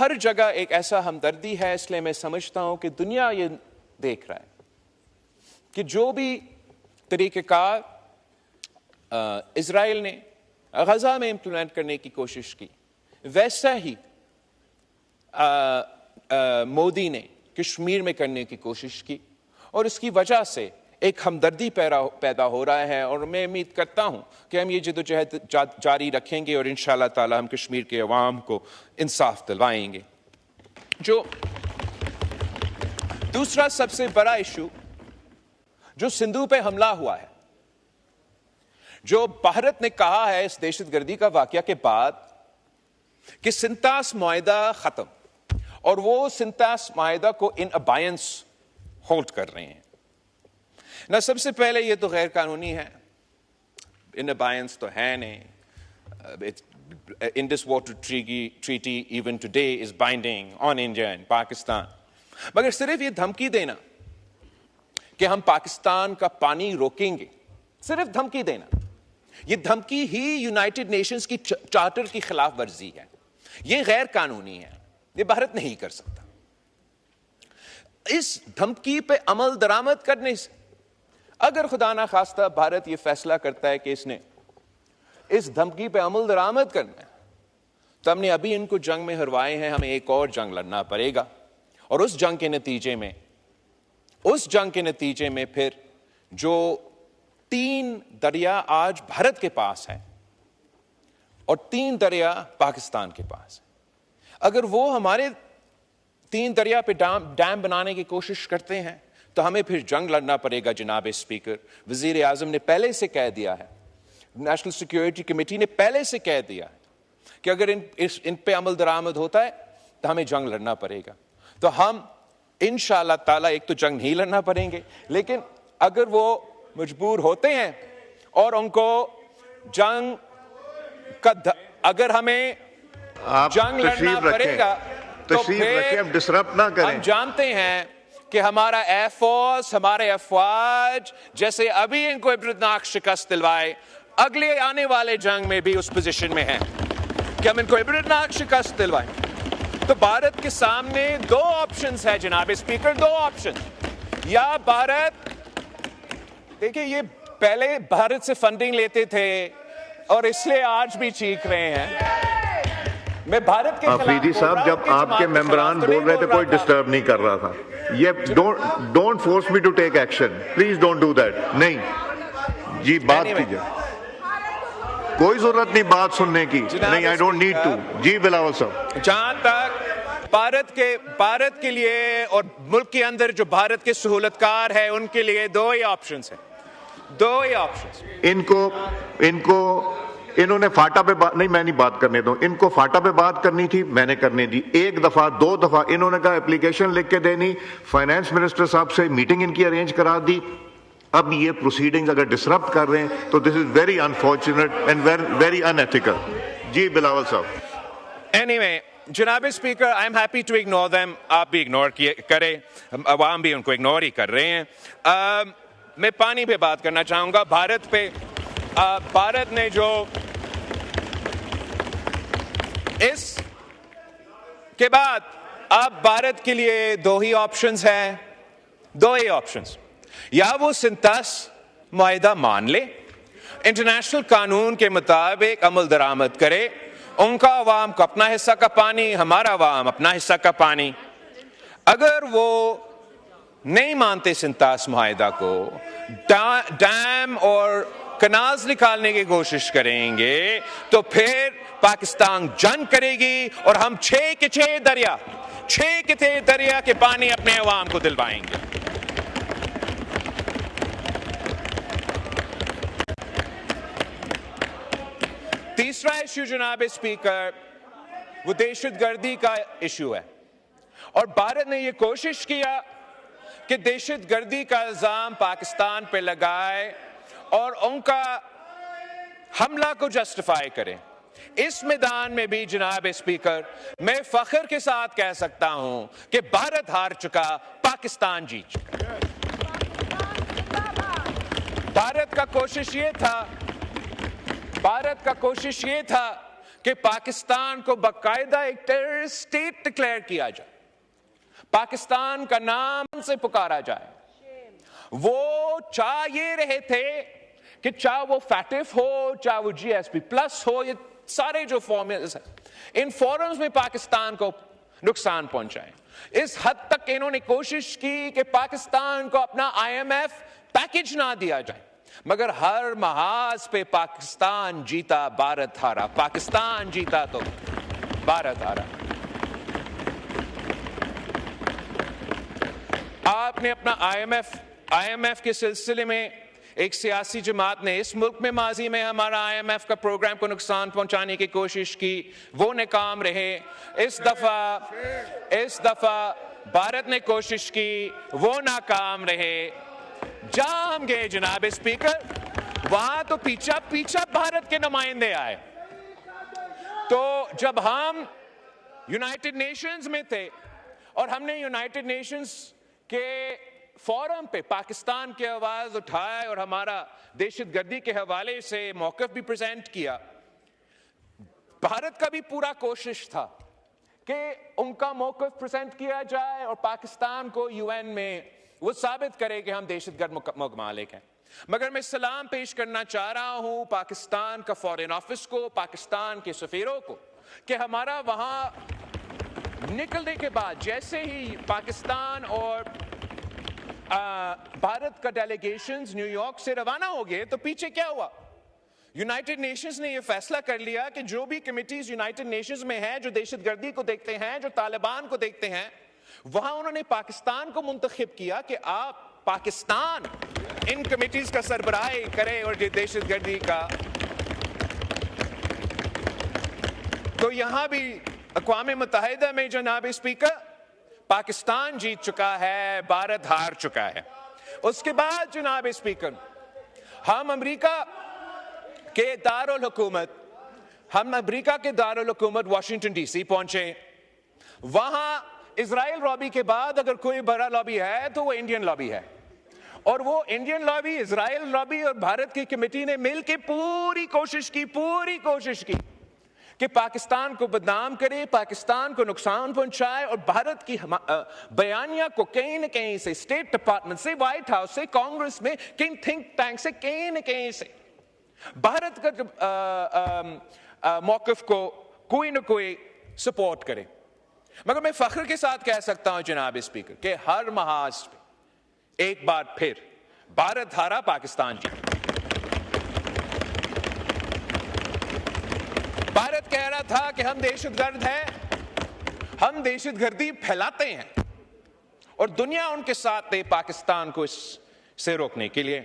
हर जगह एक ऐसा हमदर्दी है, इसलिए मैं समझता हूं कि दुनिया ये देख रहा है कि जो भी तरीक़ेकार इजराइल ने गजा में इंप्लीमेंट करने की कोशिश की, वैसा ही मोदी ने कश्मीर में करने की कोशिश की, और इसकी वजह से एक हमदर्दी पैदा हो रहा है। और मैं उम्मीद करता हूं कि हम ये जद्दोजहद जारी रखेंगे और इंशाअल्लाह ताला हम कश्मीर के अवाम को इंसाफ दिलवाएंगे। जो दूसरा सबसे बड़ा इशू जो सिंधु पे हमला हुआ है, जो भारत ने कहा है इस दहशतगर्दी का वाकया के बाद कि सिंतास मुआहिदा खत्म, और वो सिंतास मुआहिदा को इन अबायंस होल्ड कर रहे हैं ना। सबसे पहले ये तो गैर कानूनी है, इन अबायंस तो है नहीं। Indus water treaty even today is binding on India and Pakistan. मगर सिर्फ ये धमकी देना कि हम पाकिस्तान का पानी रोकेंगे, सिर्फ धमकी देना, ये धमकी ही यूनाइटेड नेशंस की चार्टर की खिलाफ वर्जी है। ये गैर कानूनी है, ये भारत नहीं कर सकता। इस धमकी पे अमल दरामद करने से अगर खुदा ना खास्ता भारत ये फैसला करता है कि इसने इस धमकी पे अमल दरामद करना है, तो हमने अभी इनको जंग में हरवाए हैं, हमें एक और जंग लड़ना पड़ेगा। और उस जंग के नतीजे में फिर जो 3 दरिया आज भारत के पास है और 3 दरिया पाकिस्तान के पास है, अगर वो हमारे 3 दरिया पे डैम बनाने की कोशिश करते हैं तो हमें फिर जंग लड़ना पड़ेगा। जनाब स्पीकर, वजीर आजम ने पहले से कह दिया है, नेशनल सिक्योरिटी कमेटी ने पहले से कह दिया है कि अगर इन पे अमल दरामद होता है तो हमें जंग लड़ना पड़ेगा। तो हम इंशाअल्लाह ताला एक तो जंग नहीं लड़ना पड़ेंगे, लेकिन अगर वो मजबूर होते हैं और उनको जंग का अगर हमें जंग लड़ना पड़ेगा तो फिर हम डिसरप्ट ना करें। हम जानते हैं कि हमारा एयरफोर्स, हमारे अफवाज जैसे अभी इनको इबरतनाक शिकस्त दिलवाए, अगले आने वाले जंग में भी उस पोजीशन में हैं कि हम इनको इबरतनाक शिकस्त दिलवाएं। तो भारत के सामने 2 ऑप्शंस है जनाब स्पीकर, 2 ऑप्शन। या भारत, देखिए ये पहले भारत से फंडिंग लेते थे और इसलिए आज भी चीख रहे हैं। मैं भारत के अफरीदी साहब, जब आपके मेंबरान बोल रहे थे कोई डिस्टर्ब नहीं कर रहा था। ये don't force me to take action, please don't do that. नहीं जी, बात कीजिए, कोई जरूरत नहीं बात सुनने की। नहीं, आई डोंट नीड टू। जी बिलावल साहब, जहां तक भारत के लिए और मुल्क के अंदर जो भारत के सहूलतकार है उनके लिए 2 ही ऑप्शंस हैं, 2 ही ऑप्शंस। इन्होंने फाटा पे बात नहीं, मैं नहीं बात करने दूं। इनको फाटा पे बात करनी थी, मैंने करने दी। 1 दफा 2 दफा इन्होंने कहा एप्लीकेशन लिख के देनी, फाइनेंस मिनिस्टर साहब से मीटिंग इनकी अरेंज करा दी। अब ये प्रोसीडिंग्स अगर डिसरप्ट कर रहे हैं तो this is very unfortunate and very unethical. जी बिलावल साहब। एनीवे जनाब speaker, I am happy to ignore them. आप भी इग्नोर करें, अवाम भी उनको इग्नोर ही कर रहे हैं। मैं पानी पे बात करना चाहूंगा, भारत पे। भारत ने जो इस के बाद अब भारत के लिए 2 ही ऑप्शंस हैं, 2 ही ऑप्शंस। या वो सिंतास मुआहिदा मान ले, इंटरनेशनल कानून के मुताबिक अमल दरामद करे, उनका अवाम को अपना हिस्सा का पानी, हमारा अवाम अपना हिस्सा का पानी। अगर वो नहीं मानते सिंतास मुआहिदा को, डैम और कनाल्स निकालने की कोशिश करेंगे, तो फिर पाकिस्तान जंग करेगी और हम 6 के 6 दरिया के पानी अपने अवाम को दिलवाएंगे। तीसरा इश्यू जनाब स्पीकर, वो दहशतगर्दी का इश्यू है। और भारत ने यह कोशिश किया कि दहशतगर्दी का इल्जाम पाकिस्तान पे लगाए और उनका हमला को जस्टिफाई करें। इस मैदान में भी जनाब स्पीकर, मैं फख्र के साथ कह सकता हूं कि भारत हार चुका, पाकिस्तान जीत चुका। भारत का कोशिश ये था कि पाकिस्तान को बाकायदा एक टेररिस्ट स्टेट डिक्लेयर किया जाए, पाकिस्तान का नाम से पुकारा जाए। वो चाह ये रहे थे कि चाहे वो फैटिफ हो, चाहे वो GSP प्लस हो, ये सारे जो फॉर्मूले इन फोरम्स में पाकिस्तान को नुकसान पहुंचाए। इस हद तक इन्होंने कोशिश की कि पाकिस्तान को अपना IMF पैकेज ना दिया जाए, मगर हर महाज पे पाकिस्तान जीता, भारत हारा। पाकिस्तान जीता तो भारत हारा। आपने अपना IMF के सिलसिले में एक सियासी जमात ने इस मुल्क में माजी में हमारा IMF का प्रोग्राम को नुकसान पहुंचाने की कोशिश की, वो नाकाम रहे। इस दफा भारत ने कोशिश की, वो नाकाम रहे। जहां हम गए जनाब स्पीकर, वहां तो पीछा भारत के नुमाइंदे आए। तो जब हम यूनाइटेड नेशंस में थे और हमने यूनाइटेड नेशंस के फोरम पे पाकिस्तान की आवाज उठाए और हमारा दहशतगर्दी के हवाले से मौक़िफ़ भी प्रेजेंट किया, भारत का भी पूरा कोशिश था कि उनका मौक़िफ़ प्रेजेंट किया जाए और पाकिस्तान को UN में वो साबित करे कि हम दहशतगर्द ममालिक हैं। मगर मैं सलाम पेश करना चाह रहा हूं पाकिस्तान का फॉरेन ऑफिस को, पाकिस्तान के सफीरों को, कि हमारा वहां निकलने के बाद जैसे ही पाकिस्तान और भारत का डेलीगेशंस न्यूयॉर्क से रवाना हो गए, तो पीछे क्या हुआ? यूनाइटेड नेशंस ने यह फैसला कर लिया कि जो भी कमिटीज यूनाइटेड नेशंस में हैं, जो दहशतगर्दी को देखते हैं, जो तालिबान को देखते हैं, वहां उन्होंने पाकिस्तान को मुंतखब किया कि आप पाकिस्तान इन कमिटीज का सरबराही करे और दहशतगर्दी का। तो यहां भी अक़वाम मुत्तहिदा में जनाब स्पीकर पाकिस्तान जीत चुका है, भारत हार चुका है। उसके बाद जनाब स्पीकर हम अमेरिका के दारुल हुकूमत वाशिंगटन DC पहुंचे। वहां इजराइल लॉबी के बाद अगर कोई बड़ा लॉबी है तो वो इंडियन लॉबी है, और वो इंडियन लॉबी, इजराइल लॉबी और भारत की कमेटी ने मिलकर पूरी कोशिश की कि पाकिस्तान को बदनाम करे, पाकिस्तान को नुकसान पहुंचाए और भारत की बयानिया को कहीं न कहीं से, स्टेट डिपार्टमेंट से, व्हाइट हाउस से, कांग्रेस में, किन थिंक टैंक से, कहीं न कहीं से भारत का मौक़िफ़ को कोई न कोई सपोर्ट करे। मगर मैं फख्र के साथ कह सकता हूं जनाब स्पीकर कि हर महाज पे एक बार फिर भारत हारा, पाकिस्तान जीता। भारत कह रहा था कि हम दहशतगर्द हैं, हम दहशतगर्दी फैलाते हैं, और दुनिया उनके साथ है पाकिस्तान को इससे रोकने के लिए।